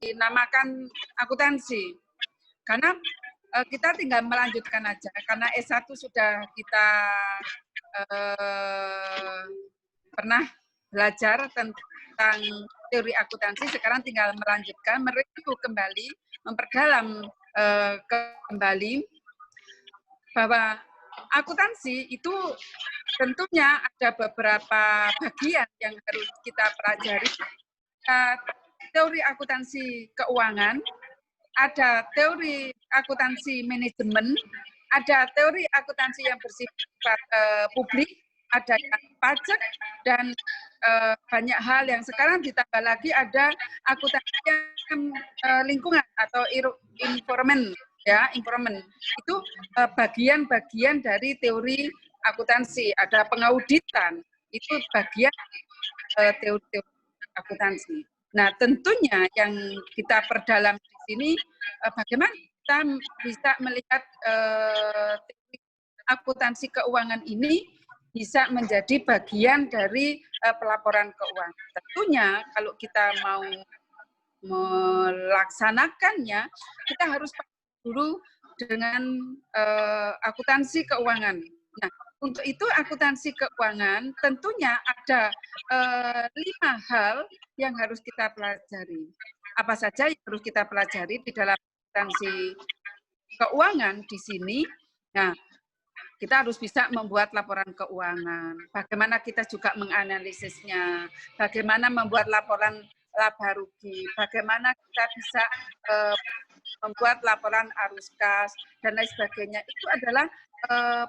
dinamakan akuntansi. Karena kita tinggal melanjutkan aja. Karena S1 sudah kita pernah belajar tentang teori akuntansi, sekarang tinggal melanjutkan, mereview kembali, memperdalam kembali bahwa akuntansi itu tentunya ada beberapa bagian yang harus kita pelajari. Teori akuntansi keuangan, ada teori akuntansi manajemen, ada teori akuntansi yang bersifat publik, ada yang pajak, dan banyak hal yang sekarang ditambah lagi ada akuntansi yang lingkungan atau environment, ya, environment. Itu bagian-bagian dari teori akuntansi. Ada pengauditan, itu bagian teori akuntansi. Nah, tentunya yang kita perdalam di sini bagaimana kita bisa melihat teori akuntansi keuangan ini bisa menjadi bagian dari pelaporan keuangan. Tentunya kalau kita mau melaksanakannya, kita harus dulu dengan akuntansi keuangan. Nah, untuk itu akuntansi keuangan tentunya ada 5 hal yang harus kita pelajari. Apa saja yang harus kita pelajari di dalam akuntansi keuangan di sini? Nah, kita harus bisa membuat laporan keuangan. Bagaimana kita juga menganalisisnya, bagaimana membuat laporan laba rugi, bagaimana kita bisa membuat laporan arus kas, dan lain sebagainya. Itu adalah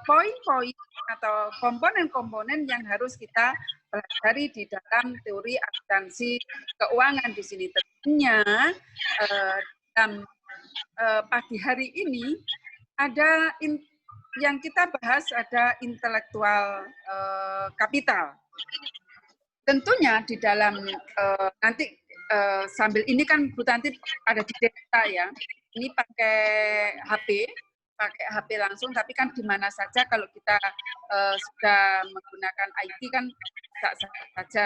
poin-poin atau komponen-komponen yang harus kita pelajari di dalam teori akuntansi keuangan di sini. Tentunya dalam pagi hari ini ada yang kita bahas ada intelektual kapital. Tentunya di dalam nanti sambil ini kan Bu Tanti ada di desa ya, ini pakai HP langsung, tapi kan di mana saja kalau kita sudah menggunakan IT kan bisa saja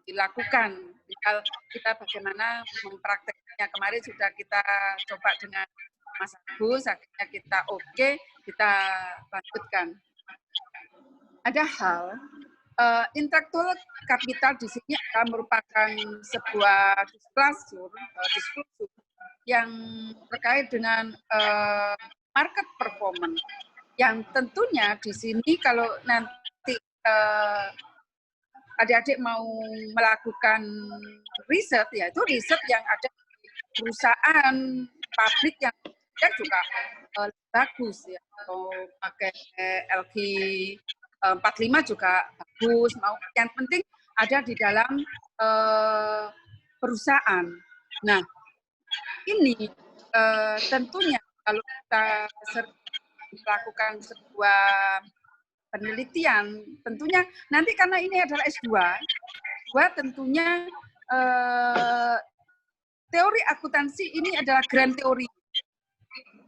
dilakukan. Tinggal kita bagaimana mempraktekkannya. Kemarin sudah kita coba dengan Mas Agus, akhirnya kita oke, kita lanjutkan. Ada hal intelektual kapital di sini adalah merupakan sebuah disclosure yang terkait dengan market performance, yang tentunya di sini kalau nanti adik-adik mau melakukan riset, yaitu riset yang ada di perusahaan pabrik yang juga bagus ya, atau pakai LG 45 juga bagus, yang penting ada di dalam perusahaan. Nah, ini tentunya kalau kita melakukan sebuah penelitian, tentunya nanti karena ini adalah S2 tentunya teori akuntansi ini adalah grand teori,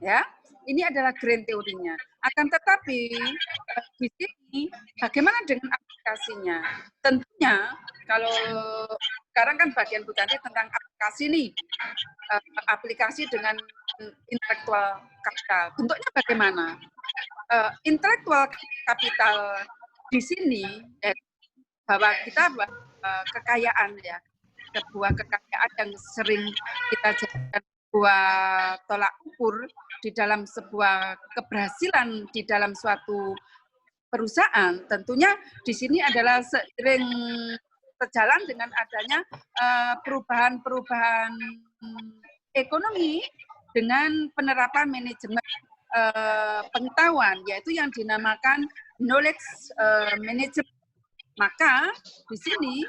ya. Ini adalah grand teorinya. Akan tetapi di sini bagaimana dengan aplikasinya? Tentunya kalau sekarang kan bagian Bu Tanti tentang aplikasi nih, aplikasi dengan intelektual kapital. Bentuknya bagaimana? Intelektual kapital di sini bahwa kita kekayaan ya, sebuah kekayaan yang sering kita jadikan sebuah tolak ukur di dalam sebuah keberhasilan di dalam suatu perusahaan. Tentunya di sini adalah seiring berjalan dengan adanya perubahan-perubahan ekonomi dengan penerapan manajemen pengetahuan, yaitu yang dinamakan knowledge management. Maka di sini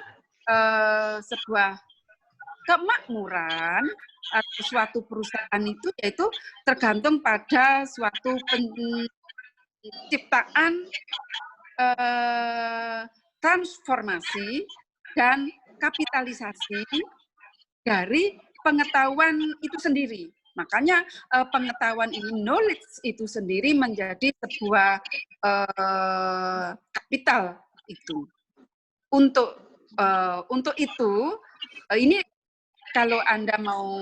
sebuah kemakmuran atau suatu perusahaan itu yaitu tergantung pada suatu penciptaan transformasi dan kapitalisasi dari pengetahuan itu sendiri. Makanya pengetahuan ini, knowledge itu sendiri menjadi sebuah kapital itu. Untuk itu, ini kalau Anda mau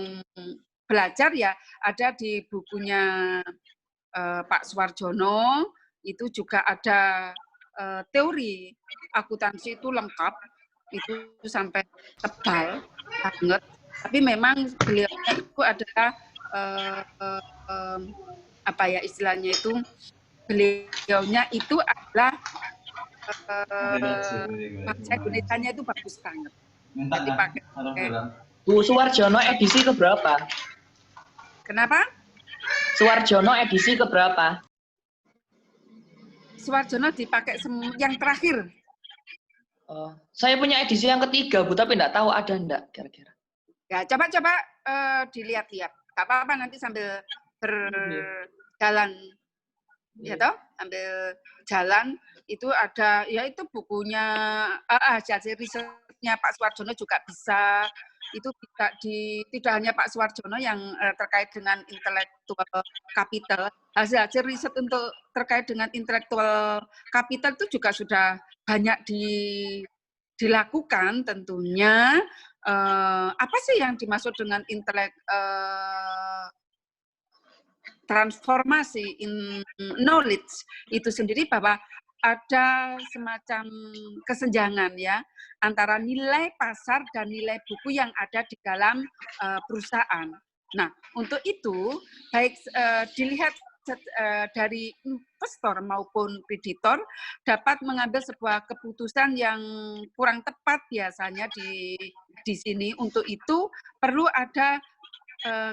belajar ya ada di bukunya Pak Suwarjono, itu juga ada teori akuntansi itu lengkap, itu sampai tebal banget. Tapi memang beliaunya itu adalah apa ya istilahnya itu, beliaunya itu adalah bahasa Indonesianya itu bagus banget. Jadi pakai Bu Suwarjono edisi keberapa? Kenapa? Suwarjono edisi keberapa? Suwarjono dipakai yang terakhir. Saya punya edisi yang ketiga, Bu, tapi enggak tahu ada enggak kira-kira. Ya, coba-coba dilihat-lihat. Gak apa-apa nanti sambil berjalan. Ya toh, sambil jalan itu ada ya itu bukunya hasil risetnya Pak Suwarjono juga bisa. Itu tidak hanya Pak Suwarjono yang terkait dengan intellectual capital, hasil riset untuk terkait dengan intellectual capital itu juga sudah banyak dilakukan tentunya. Apa sih yang dimaksud dengan transformasi in knowledge itu sendiri, bahwa ada semacam kesenjangan ya antara nilai pasar dan nilai buku yang ada di dalam perusahaan. Nah, untuk itu baik dilihat dari investor maupun kreditor dapat mengambil sebuah keputusan yang kurang tepat biasanya di sini. Untuk itu perlu ada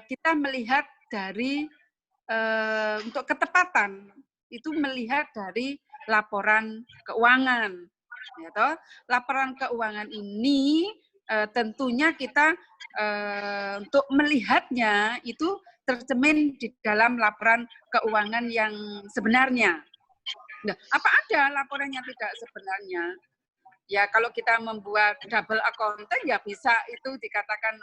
kita melihat dari untuk ketepatan itu melihat dari laporan keuangan. Ya toh? Laporan keuangan ini tentunya kita untuk melihatnya itu tercermin di dalam laporan keuangan yang sebenarnya. Nah, apa ada laporan yang tidak sebenarnya? Ya kalau kita membuat double accounting ya bisa itu dikatakan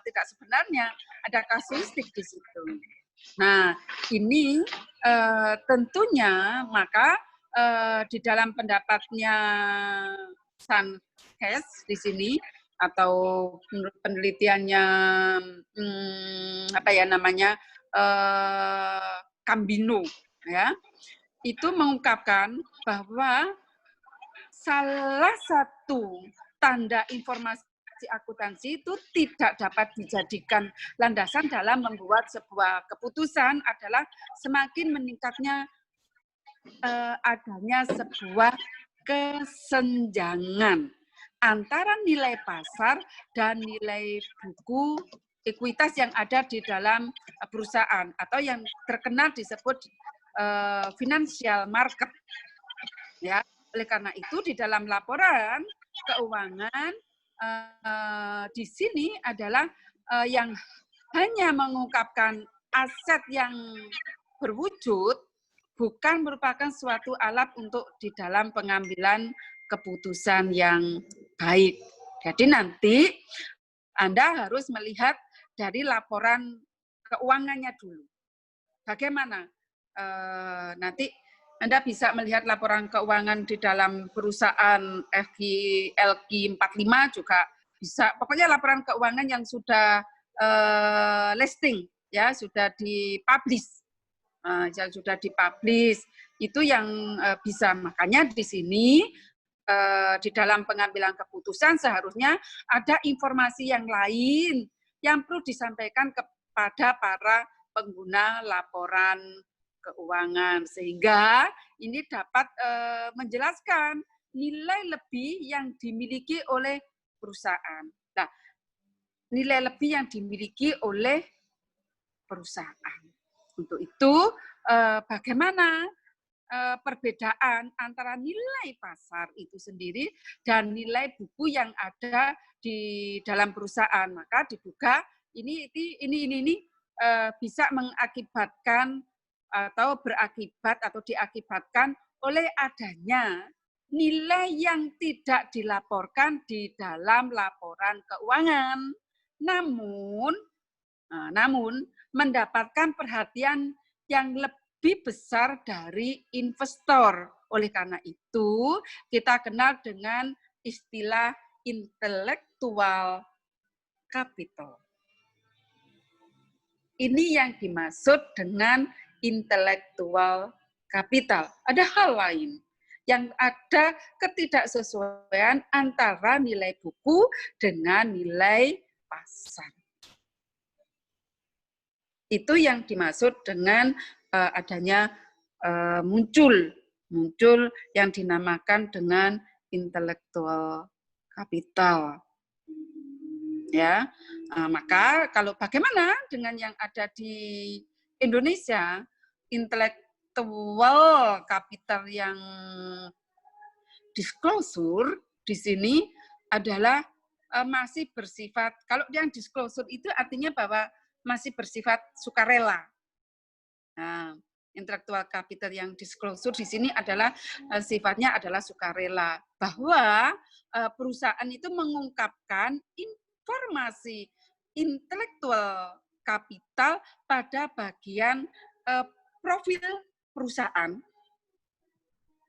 tidak sebenarnya, ada kasuistik di situ. Nah, ini tentunya maka di dalam pendapatnya Sanchez di sini atau menurut penelitiannya apa ya namanya Cambino ya, itu mengungkapkan bahwa salah satu tanda informasi akuntansi itu tidak dapat dijadikan landasan dalam membuat sebuah keputusan adalah semakin meningkatnya adanya sebuah kesenjangan antara nilai pasar dan nilai buku ekuitas yang ada di dalam perusahaan atau yang terkenal disebut financial market. Ya, oleh karena itu di dalam laporan keuangan di sini adalah yang hanya mengungkapkan aset yang berwujud bukan merupakan suatu alat untuk di dalam pengambilan keputusan yang baik. Jadi nanti Anda harus melihat dari laporan keuangannya dulu. Bagaimana? Nanti Anda bisa melihat laporan keuangan di dalam perusahaan LQ 45 juga bisa. Pokoknya laporan keuangan yang sudah listing, ya sudah dipublish, yang sudah dipublish itu yang bisa. Makanya di sini di dalam pengambilan keputusan seharusnya ada informasi yang lain yang perlu disampaikan kepada para pengguna laporan keuangan sehingga ini dapat menjelaskan nilai lebih yang dimiliki oleh perusahaan. Nah, nilai lebih yang dimiliki oleh perusahaan. Untuk itu, bagaimana perbedaan antara nilai pasar itu sendiri dan nilai buku yang ada di dalam perusahaan? Maka diduga ini bisa mengakibatkan atau berakibat atau diakibatkan oleh adanya nilai yang tidak dilaporkan di dalam laporan keuangan. Namun mendapatkan perhatian yang lebih besar dari investor. Oleh karena itu, kita kenal dengan istilah intellectual capital. Ini yang dimaksud dengan intellectual capital. Ada hal lain yang ada ketidaksesuaian antara nilai buku dengan nilai pasar. Itu yang dimaksud dengan adanya muncul yang dinamakan dengan intellectual capital. Ya, maka kalau bagaimana dengan yang ada di Indonesia, intellectual capital yang disclosure di sini adalah masih bersifat, kalau yang disclosure itu artinya bahwa masih bersifat sukarela. Nah, intellectual capital yang disclosure di sini adalah sifatnya adalah sukarela, bahwa perusahaan itu mengungkapkan informasi intelektual kapital pada bagian profil perusahaan.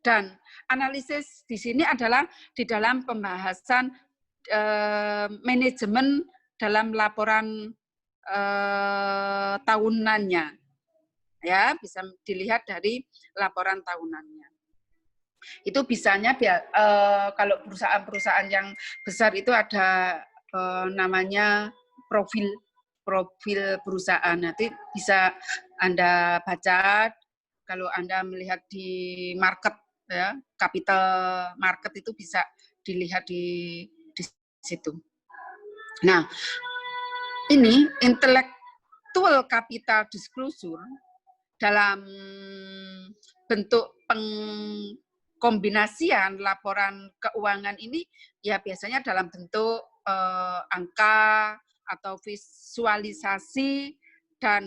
Dan analisis di sini adalah di dalam pembahasan manajemen dalam laporan tahunannya. Ya, bisa dilihat dari laporan tahunannya. Itu bisanya kalau perusahaan-perusahaan yang besar itu ada namanya profil perusahaan. Nanti bisa Anda baca kalau Anda melihat di market, ya, capital market itu bisa dilihat di situ. Nah, ini intellectual capital disclosure dalam bentuk pengkombinasian laporan keuangan ini ya biasanya dalam bentuk angka atau visualisasi dan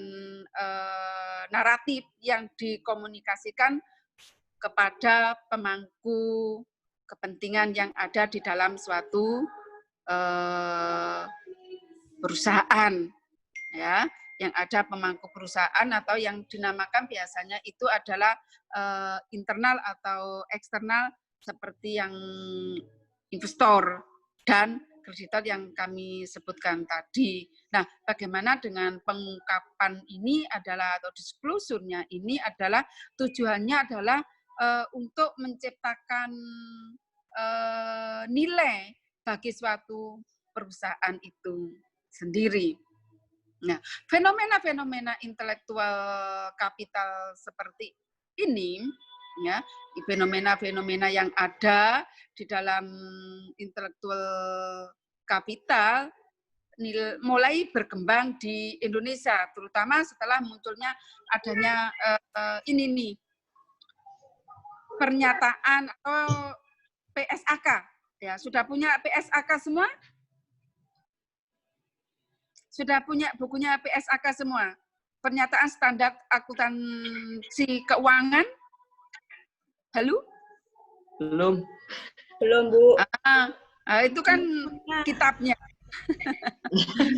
naratif yang dikomunikasikan kepada pemangku kepentingan yang ada di dalam suatu perusahaan, ya, yang ada pemangku perusahaan atau yang dinamakan biasanya itu adalah internal atau eksternal seperti yang investor dan kreditor yang kami sebutkan tadi. Nah, bagaimana dengan pengungkapan ini adalah atau disclosure-nya ini adalah tujuannya adalah untuk menciptakan nilai bagi suatu perusahaan itu sendiri. Nah, fenomena-fenomena intelektual kapital seperti ini, ya, fenomena-fenomena yang ada di dalam intelektual kapital mulai berkembang di Indonesia, terutama setelah munculnya adanya ini nih pernyataan atau PSAK. Ya, sudah punya PSAK semua? Sudah punya bukunya PSAK semua? Pernyataan standar akuntansi keuangan? Halo? Belum. Belum, Bu. Itu kan kitabnya.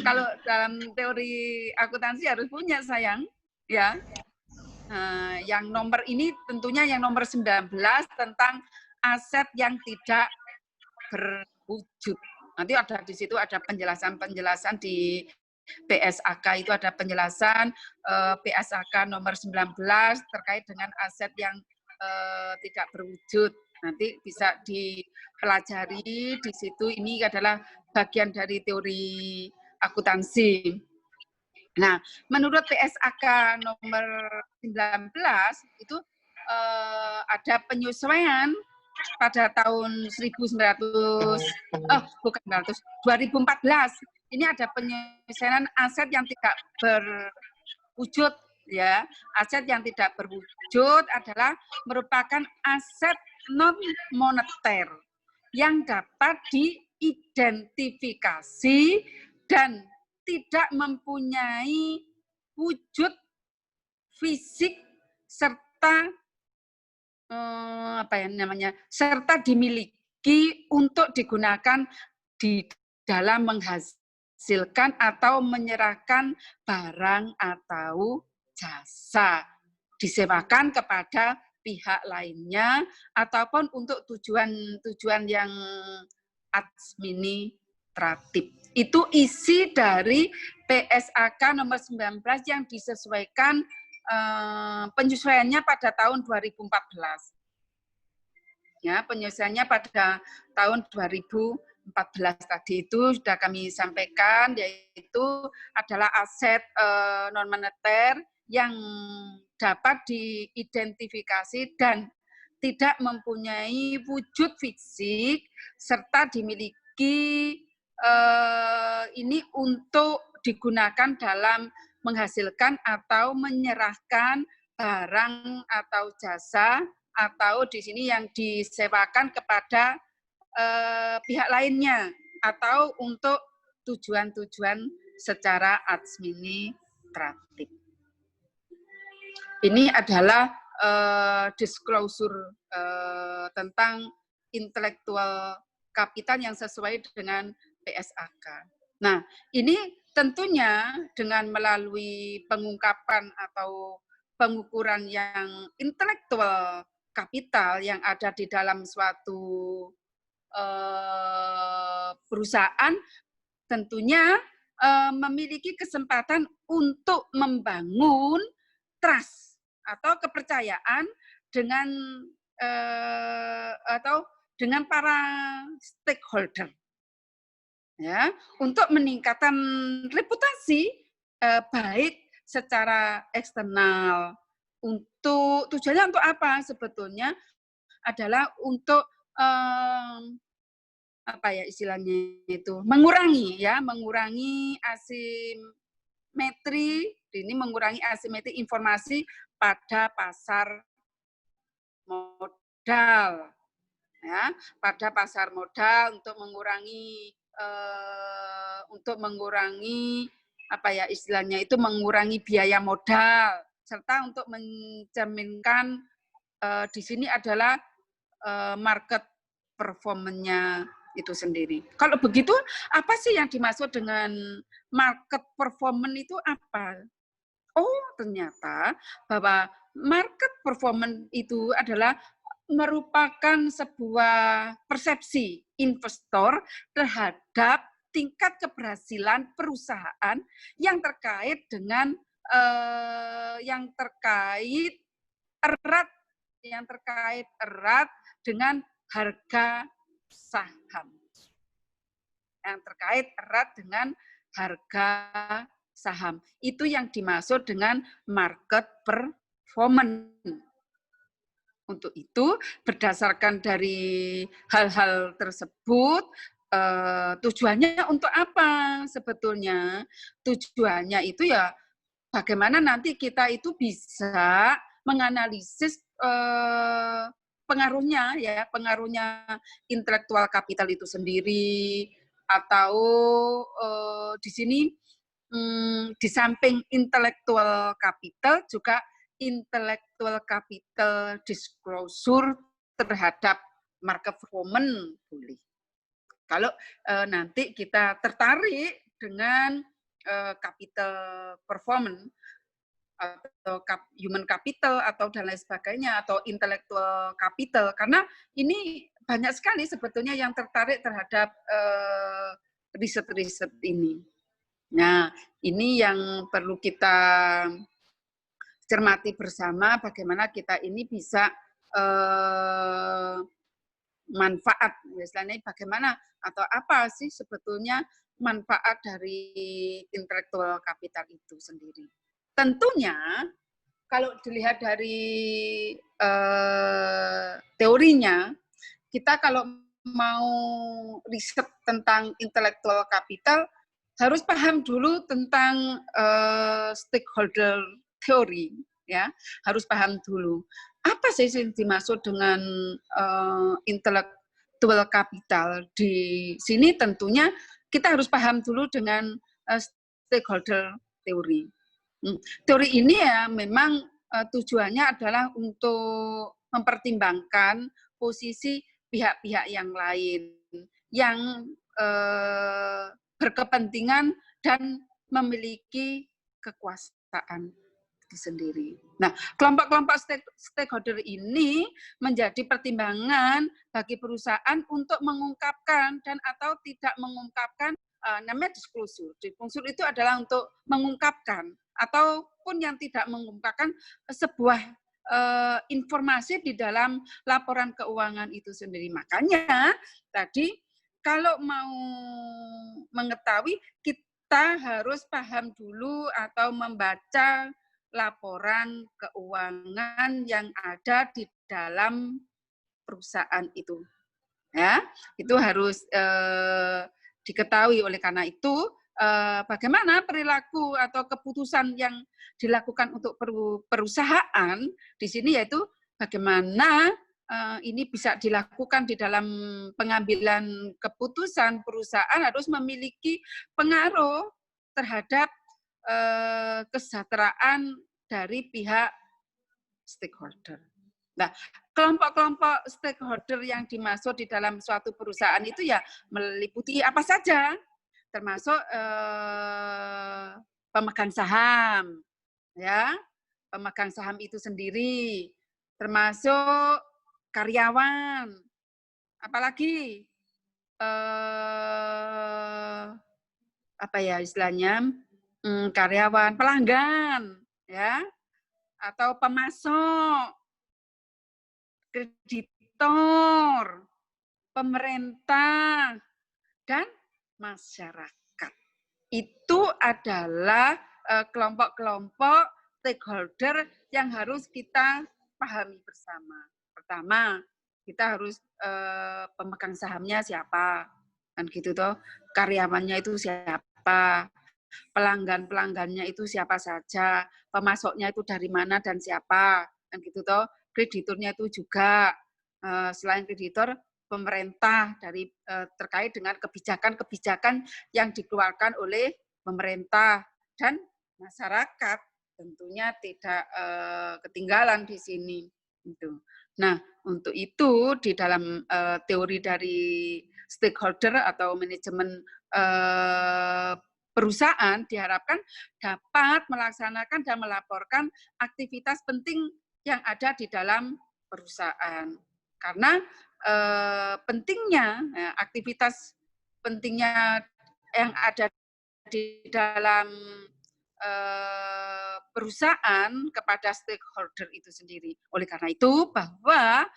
Kalau dalam teori akuntansi harus punya, sayang. Ya. Yang nomor ini tentunya yang nomor 19 tentang aset yang tidak berwujud. Nanti ada di situ ada penjelasan-penjelasan di PSAK itu ada penjelasan PSAK nomor 19 terkait dengan aset yang tidak berwujud. Nanti bisa dipelajari di situ. Ini adalah bagian dari teori akuntansi. Nah, menurut PSAK nomor 19 itu ada penyesuaian pada tahun 2014. Ini ada penyesuaian aset yang tidak berwujud, ya. Aset yang tidak berwujud adalah merupakan aset non moneter yang dapat diidentifikasi dan tidak mempunyai wujud fisik serta serta dimiliki untuk digunakan di dalam menghasilkan atau menyerahkan barang atau jasa, disewakan kepada pihak lainnya ataupun untuk tujuan yang administratif. Itu isi dari PSAK nomor 19 yang disesuaikan penyesuaiannya pada tahun 2014. Ya, penyesuaiannya pada tahun 2014 tadi itu sudah kami sampaikan, yaitu adalah aset non moneter yang dapat diidentifikasi dan tidak mempunyai wujud fisik serta dimiliki ini untuk digunakan dalam menghasilkan atau menyerahkan barang atau jasa, atau di sini yang disewakan kepada pihak lainnya, atau untuk tujuan-tujuan secara administratif. Ini adalah disclosure tentang intelektual kapital yang sesuai dengan PSAK. Nah, ini tentunya dengan melalui pengungkapan atau pengukuran yang intelektual kapital yang ada di dalam suatu perusahaan, tentunya memiliki kesempatan untuk membangun trust atau kepercayaan dengan atau dengan para stakeholder, ya, untuk meningkatkan reputasi baik secara eksternal. Untuk tujuannya untuk apa? Sebetulnya adalah untuk apa ya istilahnya itu, mengurangi asimetri, ini mengurangi asimetri informasi pada pasar modal, ya, pada pasar modal untuk mengurangi apa ya istilahnya itu, mengurangi biaya modal, serta untuk menjaminkan di sini adalah market performance-nya itu sendiri. Kalau begitu, apa sih yang dimaksud dengan market performance itu apa? Oh, ternyata bahwa market performance itu adalah merupakan sebuah persepsi investor terhadap tingkat keberhasilan perusahaan yang terkait dengan yang terkait erat dengan harga saham. Yang terkait erat dengan harga saham. Itu yang dimaksud dengan market performance. Untuk itu, berdasarkan dari hal-hal tersebut, tujuannya untuk apa sebetulnya? Tujuannya itu ya bagaimana nanti kita itu bisa menganalisis pengaruhnya intelektual kapital itu sendiri, atau di sini di samping intelektual kapital juga intellectual capital disclosure terhadap market performance boleh. Kalau nanti kita tertarik dengan capital performance atau human capital atau dan lain sebagainya, atau intellectual capital, karena ini banyak sekali sebetulnya yang tertarik terhadap riset-riset ini. Nah, ini yang perlu kita cermati bersama, bagaimana kita ini bisa manfaat, misalnya bagaimana atau apa sih sebetulnya manfaat dari intelektual kapital itu sendiri. Tentunya kalau dilihat dari teorinya, kita kalau mau riset tentang intelektual kapital harus paham dulu tentang stakeholder teori, ya, harus paham dulu apa sih yang dimaksud dengan intellectual capital. Di sini tentunya kita harus paham dulu dengan stakeholder teori. Teori ini ya memang tujuannya adalah untuk mempertimbangkan posisi pihak-pihak yang lain yang berkepentingan dan memiliki kekuasaan sendiri. Nah, kelompok-kelompok stakeholder ini menjadi pertimbangan bagi perusahaan untuk mengungkapkan dan atau tidak mengungkapkan namanya disclosure. Disclosure itu adalah untuk mengungkapkan ataupun yang tidak mengungkapkan sebuah informasi di dalam laporan keuangan itu sendiri. Makanya tadi kalau mau mengetahui, kita harus paham dulu atau membaca laporan keuangan yang ada di dalam perusahaan itu. Ya, itu harus diketahui. Oleh karena itu, bagaimana perilaku atau keputusan yang dilakukan untuk perusahaan di sini, yaitu bagaimana ini bisa dilakukan di dalam pengambilan keputusan. Perusahaan harus memiliki pengaruh terhadap kesejahteraan dari pihak stakeholder. Nah, kelompok-kelompok stakeholder yang dimaksud di dalam suatu perusahaan itu ya meliputi apa saja, termasuk pemegang saham, ya, pemegang saham itu sendiri, termasuk karyawan, apalagi apa ya istilahnya, karyawan, pelanggan, ya, atau pemasok, kreditor, pemerintah, dan masyarakat. Itu adalah kelompok-kelompok stakeholder yang harus kita pahami bersama. Pertama, kita harus pemegang sahamnya siapa, kan gitu toh. Karyawannya itu siapa, pelanggan-pelanggannya itu siapa saja, pemasoknya itu dari mana dan siapa, kan gitu toh. Krediturnya itu juga, selain kreditor, pemerintah dari terkait dengan kebijakan-kebijakan yang dikeluarkan oleh pemerintah, dan masyarakat tentunya tidak ketinggalan di sini. Nah, untuk itu di dalam teori dari stakeholder atau manajemen perusahaan diharapkan dapat melaksanakan dan melaporkan aktivitas penting yang ada di dalam perusahaan. Karena pentingnya, aktivitas pentingnya yang ada di dalam perusahaan kepada stakeholder itu sendiri. Oleh karena itu, bahwa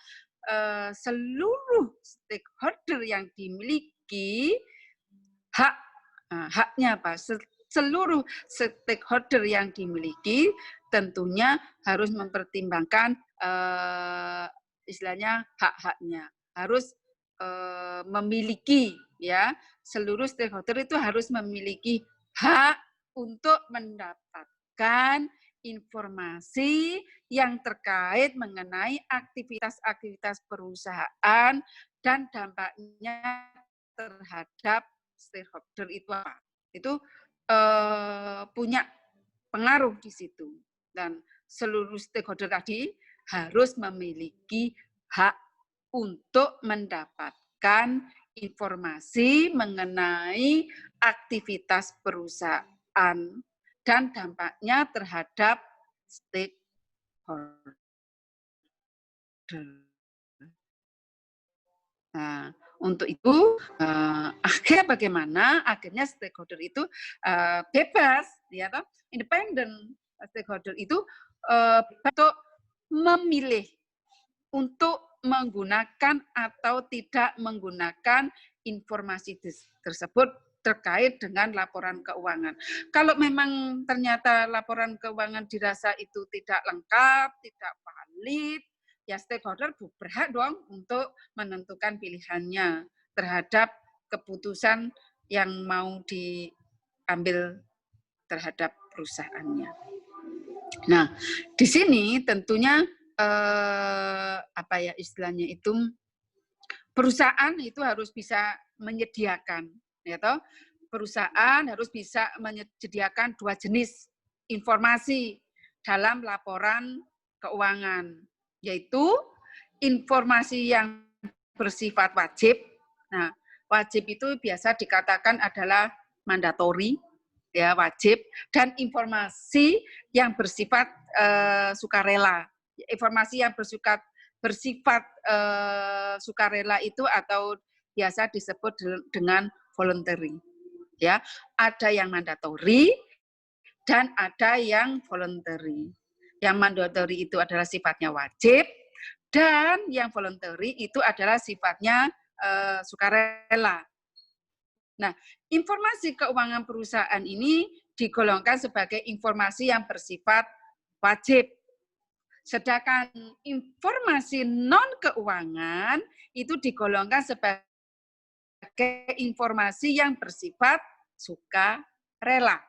seluruh stakeholder yang dimiliki haknya apa? Seluruh stakeholder yang dimiliki tentunya harus mempertimbangkan istilahnya hak-haknya, harus memiliki, ya, seluruh stakeholder itu harus memiliki hak untuk mendapatkan informasi yang terkait mengenai aktivitas-aktivitas perusahaan dan dampaknya terhadap stakeholder itu apa. Itu punya pengaruh di situ. Dan seluruh stakeholder tadi harus memiliki hak untuk mendapatkan informasi mengenai aktivitas perusahaan dan dampaknya terhadap stakeholder. Nah, untuk itu akhirnya bagaimana? Akhirnya stakeholder itu bebas, ya toh, independen. Stakeholder itu untuk memilih untuk menggunakan atau tidak menggunakan informasi tersebut terkait dengan laporan keuangan. Kalau memang ternyata laporan keuangan dirasa itu tidak lengkap, tidak valid, ya stakeholder berhak dong untuk menentukan pilihannya terhadap keputusan yang mau diambil terhadap perusahaannya. Nah, di sini tentunya apa ya istilahnya itu, perusahaan itu harus bisa menyediakan, ya toh, perusahaan harus bisa menyediakan dua jenis informasi dalam laporan keuangan, yaitu informasi yang bersifat wajib. Nah, wajib itu biasa dikatakan adalah mandatori, ya, wajib, dan informasi yang bersifat sukarela. Informasi yang bersifat sukarela itu atau biasa disebut dengan voluntary. Ya, ada yang mandatory dan ada yang voluntary. Yang mandatory itu adalah sifatnya wajib, dan yang voluntary itu adalah sifatnya sukarela. Nah, informasi keuangan perusahaan ini digolongkan sebagai informasi yang bersifat wajib. Sedangkan informasi non-keuangan itu digolongkan sebagai informasi yang bersifat sukarela.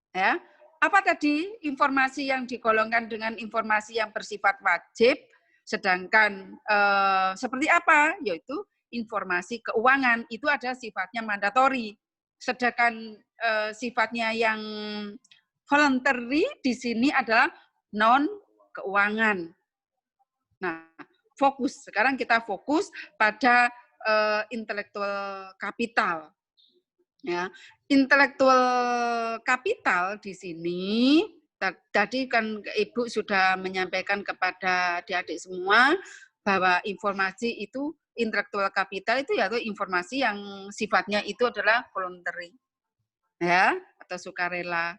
Ya, apa tadi informasi yang digolongkan dengan informasi yang bersifat wajib, sedangkan seperti apa? Yaitu informasi keuangan itu ada sifatnya mandatori, sedangkan sifatnya yang voluntary di sini adalah non keuangan. Nah, sekarang kita fokus pada intelektual kapital. Ya, intelektual kapital di sini tadi kan Ibu sudah menyampaikan kepada adik-adik semua bahwa informasi itu intelektual kapital itu yaitu informasi yang sifatnya itu adalah voluntary, ya, atau sukarela.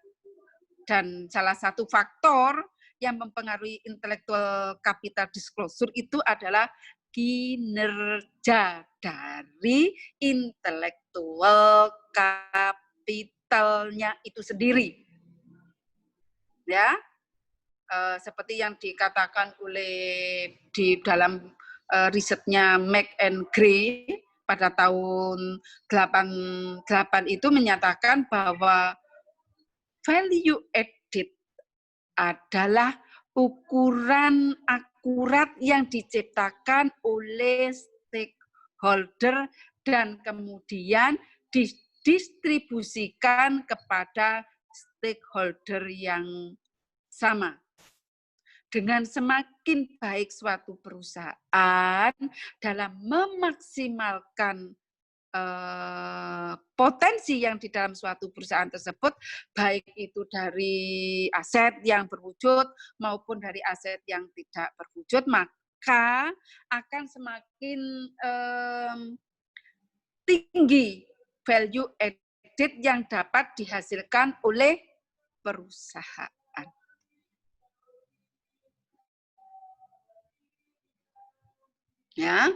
Dan salah satu faktor yang mempengaruhi intelektual kapital disclosure itu adalah kinerja dari intelektual kapitalnya itu sendiri. Ya, seperti yang dikatakan oleh di dalam risetnya McEngray pada tahun 88 itu menyatakan bahwa value added adalah ukuran akurat yang diciptakan oleh stakeholder dan kemudian didistribusikan kepada stakeholder yang sama. Dengan semakin baik suatu perusahaan dalam memaksimalkan potensi yang di dalam suatu perusahaan tersebut, baik itu dari aset yang berwujud maupun dari aset yang tidak berwujud, maka akan semakin tinggi value added yang dapat dihasilkan oleh perusahaan. Ya,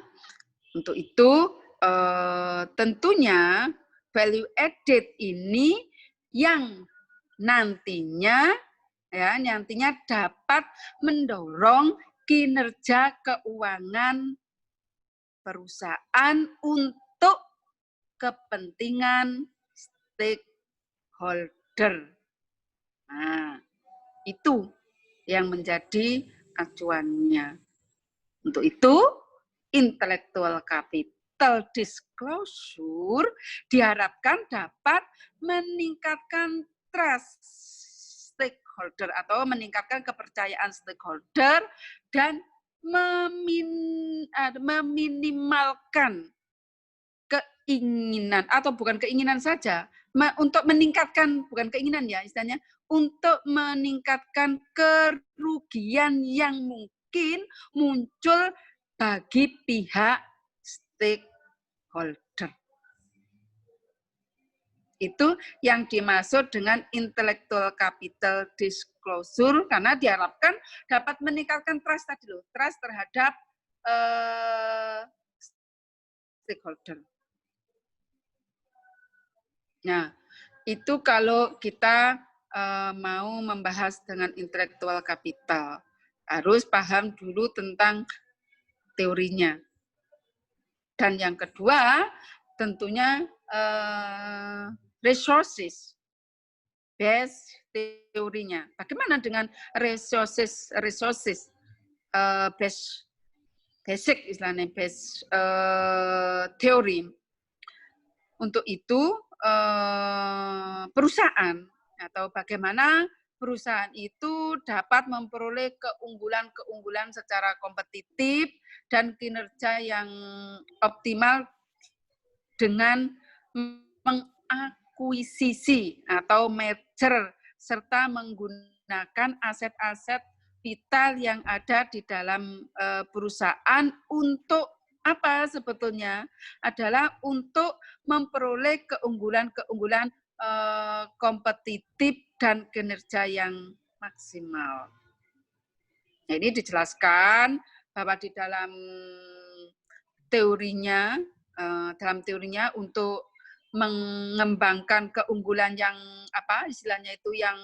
untuk itu tentunya value added ini yang nantinya dapat mendorong kinerja keuangan perusahaan untuk kepentingan stakeholder. Nah, itu yang menjadi acuannya. Untuk itu, intellectual capital disclosure diharapkan dapat meningkatkan trust stakeholder atau meningkatkan kepercayaan stakeholder dan meminimalkan keinginan atau bukan keinginan saja, untuk meningkatkan, bukan keinginan ya istilahnya, untuk meningkatkan kerugian yang mungkin muncul bagi pihak stakeholder. Itu yang dimaksud dengan intellectual capital disclosure, karena diharapkan dapat meningkatkan trust tadi loh, trust terhadap stakeholder. Nah, itu kalau kita mau membahas dengan intellectual capital, harus paham dulu tentang teorinya. Dan yang kedua, tentunya resources base teorinya. Bagaimana dengan resources basic istilahnya base teori. Untuk itu perusahaan atau bagaimana perusahaan itu dapat memperoleh keunggulan-keunggulan secara kompetitif dan kinerja yang optimal dengan mengakuisisi atau merger serta menggunakan aset-aset vital yang ada di dalam perusahaan untuk apa sebetulnya? Adalah untuk memperoleh keunggulan-keunggulan kompetitif dan kinerja yang maksimal. Nah, ini dijelaskan bahwa di teorinya untuk mengembangkan keunggulan yang apa istilahnya itu yang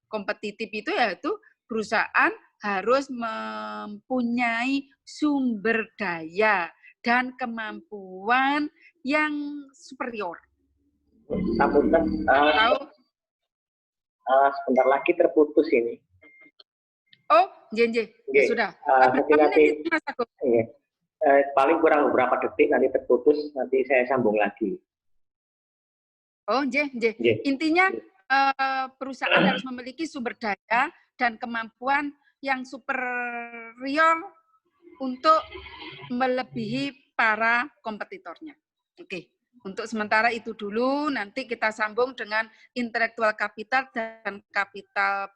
kompetitif itu yaitu perusahaan harus mempunyai sumber daya dan kemampuan yang superior. Sebentar lagi terputus ini. Oh, jenje, sudah. Paling kurang beberapa detik nanti terputus, nanti saya sambung lagi. Oh, intinya perusahaan harus memiliki sumber daya dan kemampuan yang superior untuk melebihi para kompetitornya. Oke, untuk sementara itu dulu, nanti kita sambung dengan intellectual capital dan capital